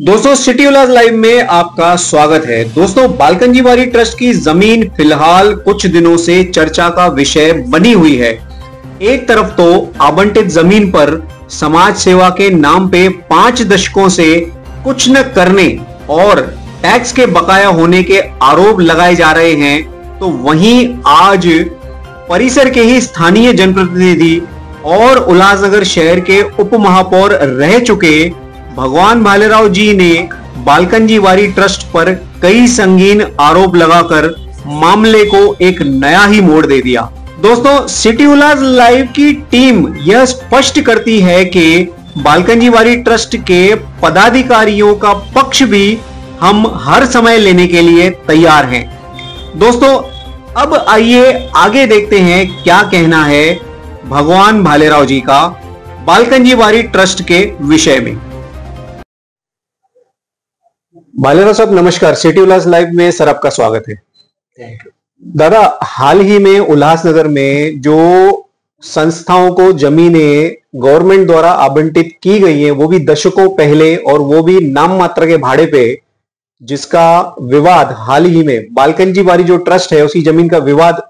दोस्तों सिटी उल्लास लाइव में आपका स्वागत है। दोस्तों बालकंजीबारी ट्रस्ट की जमीन फिलहाल कुछ दिनों से चर्चा का विषय बनी हुई है। एक तरफ तो आवंटित जमीन पर समाज सेवा के नाम पे 5 दशकों से कुछ न करने और टैक्स के बकाया होने के आरोप लगाए जा रहे हैं, तो वहीं आज परिसर के ही स्थानीय जनप्रतिनिधि और उल्लासनगर शहर के उप महापौर रह चुके भगवान भालेराव जी ने बालकंजीबारी ट्रस्ट पर कई संगीन आरोप लगाकर मामले को एक नया ही मोड़ दे दिया। दोस्तों सिटी उल्लास लाइव की टीम यह स्पष्ट करती है कि बालकंजीबारी ट्रस्ट के पदाधिकारियों का पक्ष भी हम हर समय लेने के लिए तैयार हैं। दोस्तों अब आइए आगे देखते हैं क्या कहना है भगवान भालेराव जी का बालकंजीबारी ट्रस्ट के विषय में। भालेराव साहब नमस्कार, सिटी उल्लास लाइव में सर आपका स्वागत है। Thank you. दादा, हाल ही में उल्लासनगर में जो संस्थाओं को जमीनें गवर्नमेंट द्वारा आवंटित की गई हैं, वो भी दशकों पहले और वो भी नाम मात्र के भाड़े पे, जिसका विवाद हाल ही में बालकंजीबारी जो ट्रस्ट है उसी जमीन का विवाद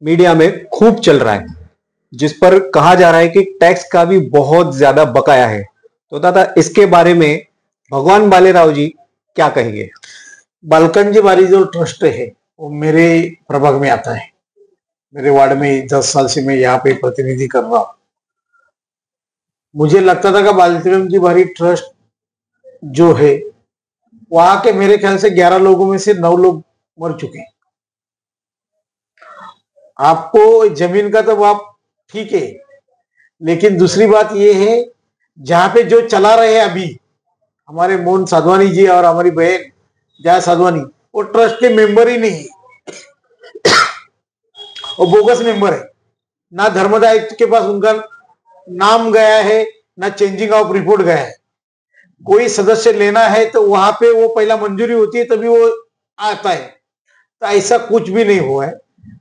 मीडिया में खूब चल रहा है, जिस पर कहा जा रहा है कि टैक्स का भी बहुत ज्यादा बकाया है। तो दादा इसके बारे में भगवान भालेराव जी क्या कहेंगे? बालकंजीबारी जो ट्रस्ट है वो मेरे प्रभाग में आता है। मेरे वार्ड में 10 साल से मैं यहाँ पे प्रतिनिधि कर रहा हूं। मुझे लगता था कि बालकंजीबारी ट्रस्ट जो है वहां के मेरे ख्याल से 11 लोगों में से 9 लोग मर चुके हैं। आपको जमीन का तो आप ठीक है, लेकिन दूसरी बात यह है जहां पे जो चला रहे हैं अभी हमारे मोहन साधवानी जी और हमारी बहन जया साधवानी, वो ट्रस्ट के मेंबर ही नहीं है, वो बोगस मेंबर है। ना धर्मदाय आयुक्त के पास उनका नाम गया है, ना चेंजिंग ऑफ रिपोर्ट गया है। कोई सदस्य लेना है तो वहां पे वो पहला मंजूरी होती है तभी वो आता है, तो ऐसा कुछ भी नहीं हुआ है।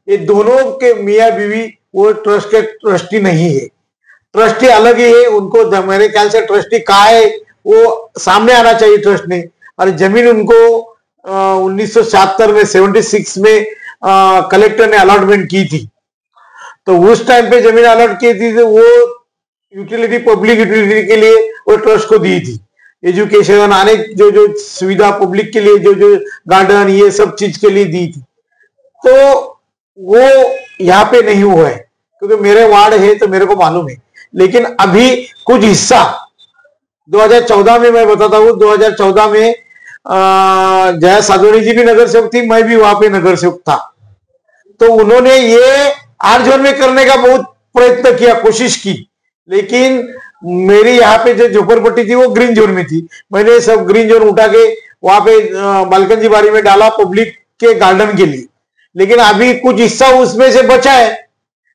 ये दोनों के मियाँ बीवी वो ट्रस्ट के ट्रस्टी नहीं है, ट्रस्टी अलग ही है। उनको मेरे ख्याल से ट्रस्टी कहाँ है वो सामने आना चाहिए ट्रस्ट ने। और जमीन उनको 1976 में 76 में कलेक्टर ने अलॉटमेंट की थी, तो उस टाइम पे जमीन अलॉट की थी तो वो यूटिलिटी पब्लिक यूटिलिटी के लिए वो ट्रस्ट को दी थी। एजुकेशन आने जो सुविधा पब्लिक के लिए जो गार्डन ये सब चीज के लिए दी थी, तो वो यहाँ पे नहीं हुआ है क्योंकि मेरे वार्ड है तो मेरे को मालूम है। लेकिन अभी कुछ हिस्सा 2014 में मैं बताता हूँ, 2014 में जया साधवानी जी भी नगर सेवक थी, मैं भी वहां पे नगर सेवक था। तो उन्होंने ये आर जोन में करने का बहुत प्रयत्न किया, कोशिश की, लेकिन मेरी यहाँ पे जो झोपड़पट्टी थी वो ग्रीन जोन में थी। मैंने सब ग्रीन जोन उठा के वहां पे बालकंजीबारी में डाला पब्लिक के गार्डन के लिए। लेकिन अभी कुछ हिस्सा उसमें से बचा है,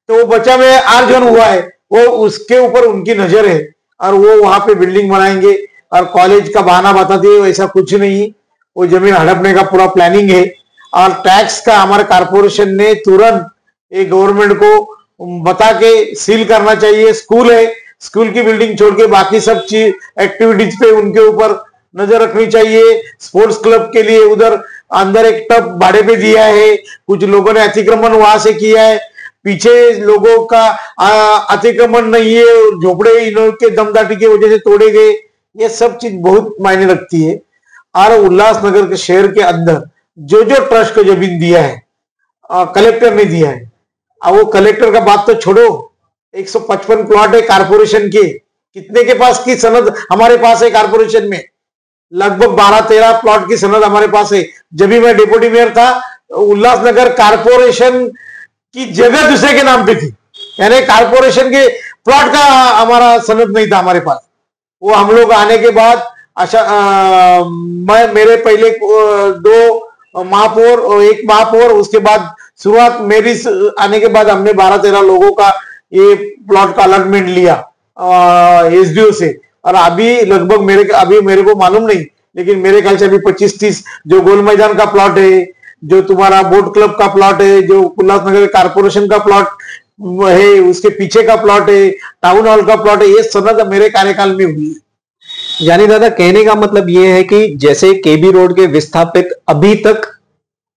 तो वो बचा में आर जोन हुआ है, वो उसके ऊपर उनकी नजर है और वो वहां पे बिल्डिंग बनाएंगे। और कॉलेज का बहाना बताते हैं, वैसा कुछ नहीं, वो जमीन हड़पने का पूरा प्लानिंग है। और टैक्स का हमारे कारपोरेशन ने तुरंत एक गवर्नमेंट को बता के सील करना चाहिए। स्कूल है, स्कूल की बिल्डिंग छोड़ के बाकी सब चीज एक्टिविटीज पे उनके ऊपर नजर रखनी चाहिए। स्पोर्ट्स क्लब के लिए उधर अंदर एक टब भाड़े पे दिया है, कुछ लोगों ने अतिक्रमण वहां से किया है, पीछे लोगों का अतिक्रमण नहीं है, झोपड़े इन्हों के दमदाटी की वजह से तोड़े गए। ये सब चीज बहुत मायने रखती है। और उल्लासनगर के शहर के अंदर जो ट्रस्ट को जमीन दिया है कलेक्टर ने दिया है, अब वो कलेक्टर का बात तो छोड़ो, 155 प्लॉट है कारपोरेशन के। कितने के पास की सनद हमारे पास है कारपोरेशन में? लगभग 12-13 प्लॉट की सनद हमारे पास है। जब भी मैं डिप्टी मेयर था, उल्लासनगर कारपोरेशन की जगह दूसरे के नाम पे थी, यानी कारपोरेशन के प्लॉट का हमारा सनद नहीं था हमारे पास। वो हम लोग आने के बाद मैं मेरे पहले 2 महापौर और 1 महापौर, उसके बाद शुरुआत मेरी आने के बाद हमने 12-13 लोगों का ये प्लॉट का अलॉटमेंट लिया एसडीओ से। और अभी लगभग मेरे को मालूम नहीं, लेकिन मेरे ख्याल से अभी 25-30 जो गोल मैदान का प्लॉट है, जो तुम्हारा बोट क्लब का प्लॉट है, जो उल्लासनगर कारपोरेशन का प्लॉट है, उसके पीछे का प्लॉट है, टाउन हॉल का प्लॉट है, ये सनद मेरे कार्यकाल में हुई है। यानी दादा कहने का मतलब ये है कि जैसे केबी रोड के विस्थापित अभी तक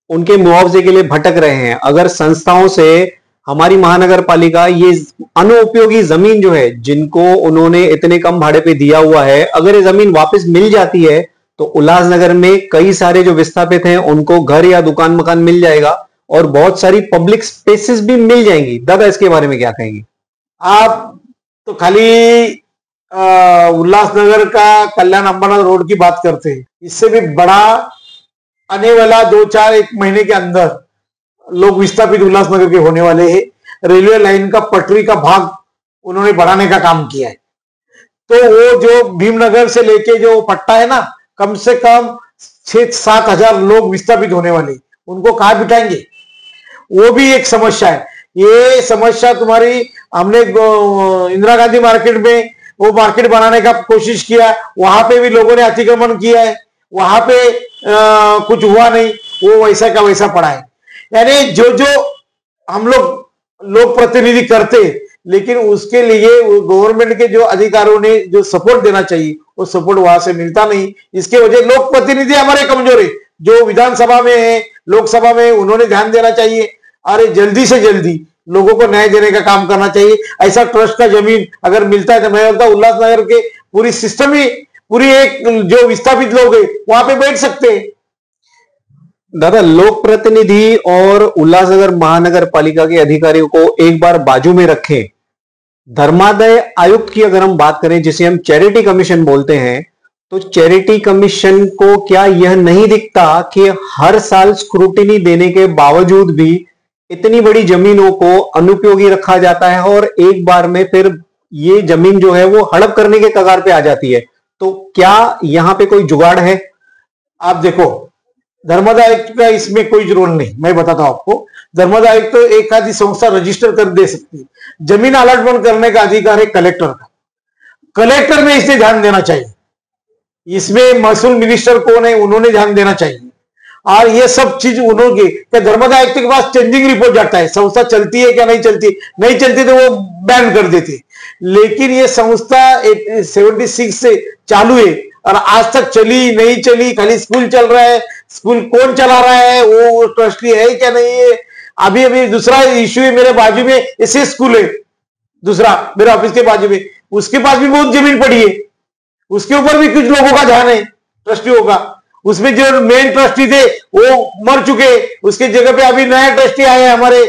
उनके मुआवजे के लिए भटक रहे हैं, अगर संस्थाओं से हमारी महानगर पालिका ये अनुपयोगी जमीन जो है जिनको उन्होंने इतने कम भाड़े पे दिया हुआ है, अगर ये जमीन वापस मिल जाती है तो उल्लासनगर में कई सारे जो विस्थापित हैं उनको घर या दुकान मकान मिल जाएगा और बहुत सारी पब्लिक स्पेसेस भी मिल जाएंगी। दादा इसके बारे में क्या कहेंगे? आप तो खाली उल्लासनगर का कल्याण अंबानाथ रोड की बात करते हैं, इससे भी बड़ा आने वाला 2-4-1 महीने के अंदर लोग विस्थापित उल्लासनगर के होने वाले हैं। रेलवे लाइन का पटरी का भाग उन्होंने बढ़ाने का काम किया है, तो वो जो भीमनगर से लेके जो पट्टा है ना, कम से कम 6-7 हजार लोग विस्थापित होने वाले, उनको कहां बिठाएंगे? वो भी एक समस्या है। ये समस्या तुम्हारी, हमने इंदिरा गांधी मार्केट में वो मार्केट बनाने का कोशिश किया, वहां पे भी लोगों ने अतिक्रमण किया है, वहां पे कुछ हुआ नहीं, वो वैसा का वैसा पड़ा है। यानी जो जो हम लोग प्रतिनिधि करते, लेकिन उसके लिए गवर्नमेंट के जो अधिकारियों ने जो सपोर्ट देना चाहिए वो सपोर्ट वहां से मिलता नहीं। इसके वजह लोक प्रतिनिधि हमारे कमजोर है, जो विधानसभा में है, लोकसभा में, उन्होंने ध्यान देना चाहिए और जल्दी से जल्दी लोगों को न्याय देने का काम करना चाहिए। ऐसा ट्रस्ट का जमीन अगर मिलता है तो मैं बोलता उल्लासनगर के पूरी सिस्टम ही, पूरी एक जो विस्थापित लोग है वहां पे बैठ सकते हैं। दादा लोक प्रतिनिधि और उल्लासनगर महानगर पालिका के अधिकारियों को एक बार बाजू में रखें, धर्मादाय आयुक्त की अगर हम बात करें जिसे हम चैरिटी कमीशन बोलते हैं, तो चैरिटी कमीशन को क्या यह नहीं दिखता कि हर साल स्क्रूटिनी देने के बावजूद भी इतनी बड़ी जमीनों को अनुपयोगी रखा जाता है और एक बार में फिर ये जमीन जो है वो हड़प करने के कगार पे आ जाती है? तो क्या यहां पे कोई जुगाड़ है? आप देखो, धर्मादाय आयुक्त का इसमें कोई रोल नहीं। मैं बताता हूं आपको, धर्मादाय आयुक्त तो एक आधी संस्था रजिस्टर कर दे सकती है, जमीन अलॉटमेंट करने का अधिकार है कलेक्टर का। कलेक्टर ने इसे ध्यान देना चाहिए, इसमें महसूल मिनिस्टर कौन है उन्होंने ध्यान देना चाहिए। और ये सब चीज उन्होंने, क्या धर्मादाय आयुक्त के पास चेंजिंग रिपोर्ट जाता है, संस्था चलती है क्या नहीं चलती, नहीं चलती तो वो बैन कर देते। लेकिन ये संस्था 76 से चालू है और आज तक चली नहीं चली, खाली स्कूल चल रहा है। स्कूल कौन चला रहा है, वो ट्रस्टी है क्या नहीं है? अभी अभी दूसरा इश्यू है, मेरे बाजू में ऐसे स्कूल है दूसरा मेरे ऑफिस के बाजू में, उसके पास भी बहुत जमीन पड़ी है, उसके ऊपर भी कुछ लोगों का ध्यान है, ट्रस्टियों का। उसमें जो मेन ट्रस्टी थे वो मर चुके, उसके जगह पे अभी नए ट्रस्टी आए हैं, हमारे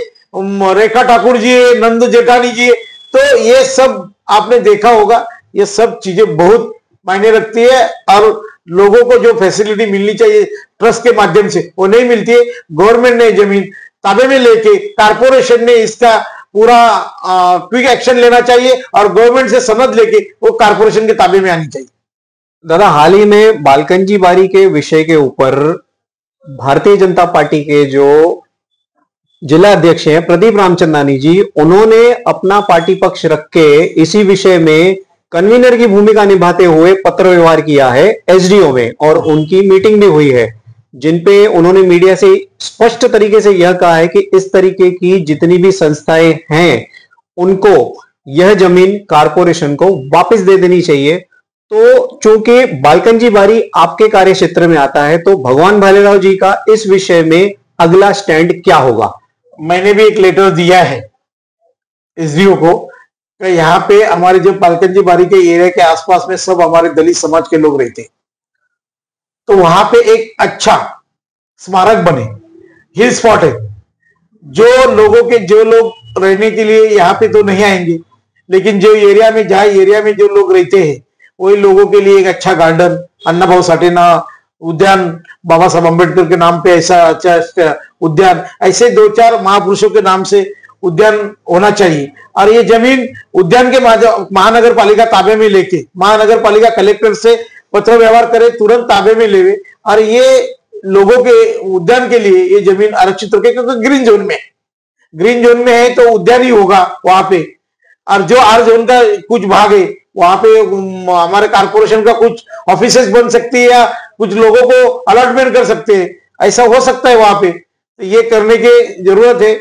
रेखा ठाकुर जी है, नंद जेठानी जी है। तो ये सब आपने देखा होगा, ये सब चीजें बहुत मायने रखती है और लोगों को जो फैसिलिटी मिलनी चाहिए ट्रस्ट के माध्यम से वो नहीं मिलती है। गवर्नमेंट ने जमीन ताबे में लेके, कारपोरेशन ने इसका पूरा क्विक एक्शन लेना चाहिए और गवर्नमेंट से सनद लेके वो कारपोरेशन के ताबे में आनी चाहिए। दादा हाल ही में बालकंजी बारी के विषय के ऊपर भारतीय जनता पार्टी के जो जिला अध्यक्ष हैं प्रदीप रामचंदानी जी, उन्होंने अपना पार्टी पक्ष रख के इसी विषय में कन्वीनर की भूमिका निभाते हुए पत्र व्यवहार किया है एसडीओ में और उनकी मीटिंग भी हुई है, जिनपे उन्होंने मीडिया से स्पष्ट तरीके से यह कहा है कि इस तरीके की जितनी भी संस्थाएं हैं उनको यह जमीन कारपोरेशन को वापस दे देनी चाहिए। तो चूंकि बालकंजी बारी आपके कार्य क्षेत्र में आता है, तो भगवान भालेराव जी का इस विषय में अगला स्टैंड क्या होगा? मैंने भी एक लेटर दिया है एसडीओ को कि यहाँ पे हमारे जो बालकंजी बारी के एरिया के आसपास में सब हमारे दलित समाज के लोग रहते, तो वहां पे एक अच्छा स्मारक बने, हिल स्पॉट है, जो लोग रहने के लिए यहाँ पे तो नहीं आएंगे, लेकिन जो एरिया में जो लोग रहते हैं वही लोगों के लिए एक अच्छा गार्डन, अन्ना भाऊ साठेना उद्यान, बाबा साहब अम्बेडकर के नाम पे ऐसा अच्छा उद्यान, ऐसे 2-4 महापुरुषों के नाम से उद्यान होना चाहिए। और ये जमीन उद्यान के महानगर पालिका ताबे में लेके, महानगर पालिका कलेक्टर से पत्र व्यवहार करे, तुरंत ताबे में लेवे और ये लोगों के उद्यान के लिए ये जमीन आरक्षित रखे, क्योंकि ग्रीन जोन में है तो उद्यान ही होगा वहां पे। और जो आर जोन का कुछ भाग है वहां पे हमारे कारपोरेशन का कुछ ऑफिसेस बन सकती है या कुछ लोगों को अलॉटमेंट कर सकते हैं, ऐसा हो सकता है वहां पे। तो ये करने की जरूरत है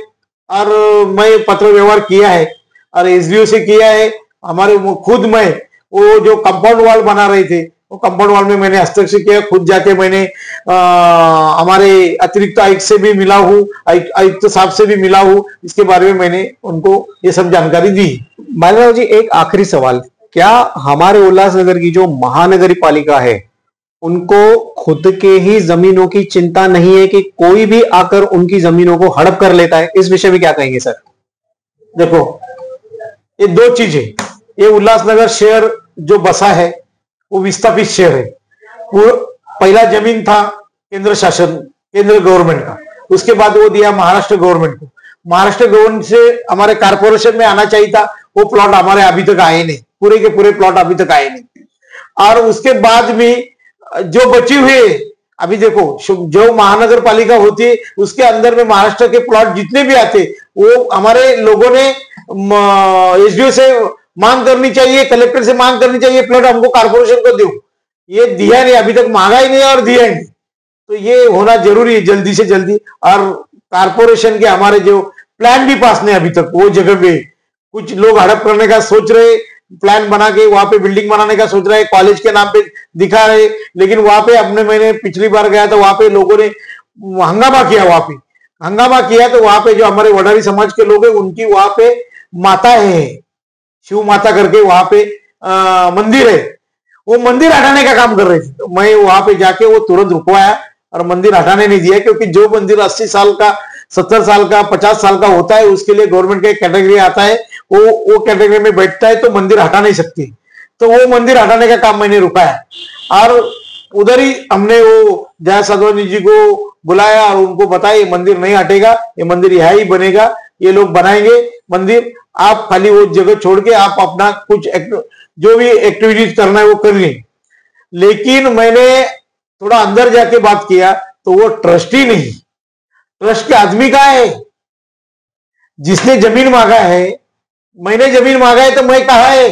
और मैं पत्र व्यवहार किया है और एसडीओ से किया है। हमारे खुद मैं वो जो कंपाउंड वॉल बना रहे थे वो कंपाउंड वॉल में मैंने हस्ताक्षर किया, खुद जाके मैंने हमारे अतिरिक्त आयुक्त से भी मिला हूँ, आयुक्त साहब से भी मिला हूँ, इसके बारे में मैंने उनको ये सब जानकारी दी। बालाराव जी, एक आखिरी सवाल, क्या हमारे उल्लासनगर की जो महानगर पालिका है उनको खुद के ही जमीनों की चिंता नहीं है कि कोई भी आकर उनकी जमीनों को हड़प कर लेता है? इस विषय में क्या कहेंगे सर? देखो, ये दो चीजें, ये उल्लासनगर शहर जो बसा है वो विस्थापित शहर है। वो पहला जमीन था केंद्र शासन, केंद्र गवर्नमेंट का, उसके बाद वो दिया महाराष्ट्र गवर्नमेंट को। महाराष्ट्र गवर्नमेंट से हमारे कारपोरेशन में आना चाहिए था, वो प्लॉट हमारे अभी तक आए नहीं, पूरे के पूरे प्लॉट अभी तक आए नहीं। और उसके बाद भी जो बची हुई, अभी देखो जो महानगर पालिका होती है उसके अंदर में महाराष्ट्र के प्लॉट जितने भी आते वो हमारे लोगों ने एसडीओ से मांग करनी चाहिए, कलेक्टर से मांग करनी चाहिए, प्लॉट हमको कारपोरेशन को दो। ये दिया नहीं, अभी तक मांगा ही नहीं और दिया ही नहीं। तो ये होना जरूरी है जल्दी से जल्दी। और कारपोरेशन के हमारे जो प्लान भी पास नहीं अभी तक, वो जगह पे कुछ लोग हड़प करने का सोच रहे, प्लान बना के वहां पे बिल्डिंग बनाने का सोच रहा है, कॉलेज के नाम पे दिखा रहे, लेकिन वहां पे मैंने पिछली बार गया तो वहां पे लोगों ने हंगामा किया। वहां पे हंगामा किया तो वहां पे जो हमारे वडारी समाज के लोग हैं उनकी वहां पे माता है, शिव माता करके वहां पे मंदिर है, वो मंदिर हटाने का काम कर रहे थे। तो मैं वहां पे जाके वो तुरंत रुकवाया और मंदिर हटाने नहीं दिया, क्योंकि जो मंदिर 80 साल का, 70 साल का, 50 साल का होता है उसके लिए गवर्नमेंट का एक कैटेगरी आता है, वो कैटेगरी में बैठता है तो मंदिर हटा नहीं सकती। तो वो मंदिर हटाने का काम मैंने रुकाया और उधर ही हमने वो जया साधवानी जी को बुलाया और उनको बताया ये मंदिर नहीं हटेगा, ये मंदिर यहाँ ही बनेगा, ये लोग बनाएंगे मंदिर, आप खाली वो जगह छोड़ के आप अपना कुछ जो भी एक्टिविटीज करना है वो कर लें। लेकिन मैंने थोड़ा अंदर जाके बात किया तो वो ट्रस्टी नहीं, ट्रस्ट के आदमी का है जिसने जमीन मांगा है। मैंने जमीन मांगा है तो मैं कहा है,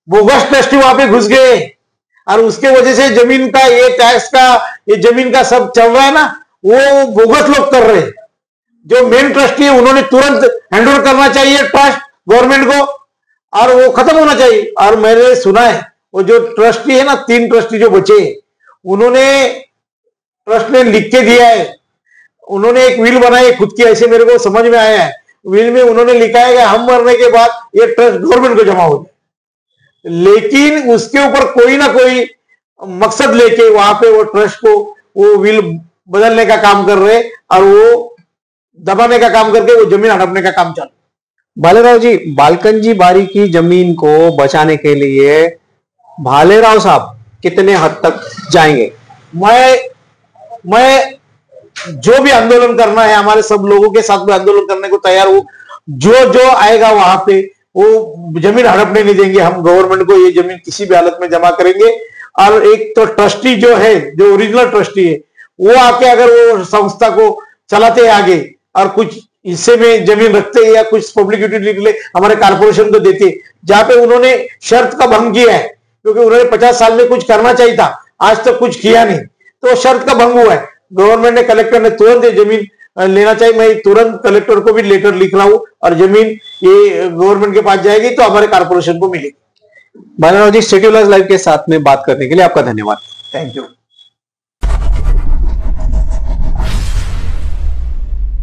बोगस ट्रस्टी वहां पे घुस गए और उसके वजह से जमीन का ये टैक्स का, ये जमीन का सब चल रहा है ना, वो बोगस लोग कर रहे हैं। जो मेन ट्रस्टी है उन्होंने तुरंत हैंडओवर करना चाहिए ट्रस्ट गवर्नमेंट को और वो खत्म होना चाहिए। और मैंने सुना है वो जो ट्रस्टी है ना, 3 ट्रस्टी जो बचे, उन्होंने ट्रस्ट ने लिख के दिया है, उन्होंने एक विल बनाई खुद की, ऐसे मेरे को समझ में आया है। विल में उन्होंने लिखा है कि हम मरने के बाद ये ट्रस्ट गवर्नमेंट को जमा हो जाए, लेकिन उसके ऊपर कोई ना कोई मकसद लेके वहां पे वो ट्रस्ट को वो विल बदलने का काम कर रहे और वो दबाने का काम करके वो जमीन हड़पने का काम चल। भालेराव जी, बालकनजी बारी की जमीन को बचाने के लिए भालेराव साहब कितने हद तक जाएंगे? मैं जो भी आंदोलन करना है, हमारे सब लोगों के साथ में आंदोलन करने को तैयार हूं। जो जो आएगा वहां पे वो जमीन हड़पने नहीं देंगे। हम गवर्नमेंट को ये जमीन किसी भी हालत में जमा करेंगे। और एक तो ट्रस्टी जो है, जो ओरिजिनल ट्रस्टी है, वो आके अगर वो संस्था को चलाते आगे और कुछ हिस्से में जमीन रखते या कुछ पब्लिक यूटिलिटी के लिए हमारे कारपोरेशन को देते, जहां पे उन्होंने शर्त का भंग किया है, क्योंकि उन्होंने 50 साल में कुछ करना चाहिए था, आज तक कुछ किया नहीं, तो शर्त का भंग हुआ है। गवर्नमेंट ने, कलेक्टर ने तुरंत जमीन लेना चाहिए। मैं तुरंत कलेक्टर को भी लेटर लिख रहा हूं और जमीन ये गवर्नमेंट के पास जाएगी तो हमारे कारपोरेशन को मिलेगी। भालेराव जी, सिटी लाइव के साथ में बात करने के लिए आपका धन्यवाद। Thank you.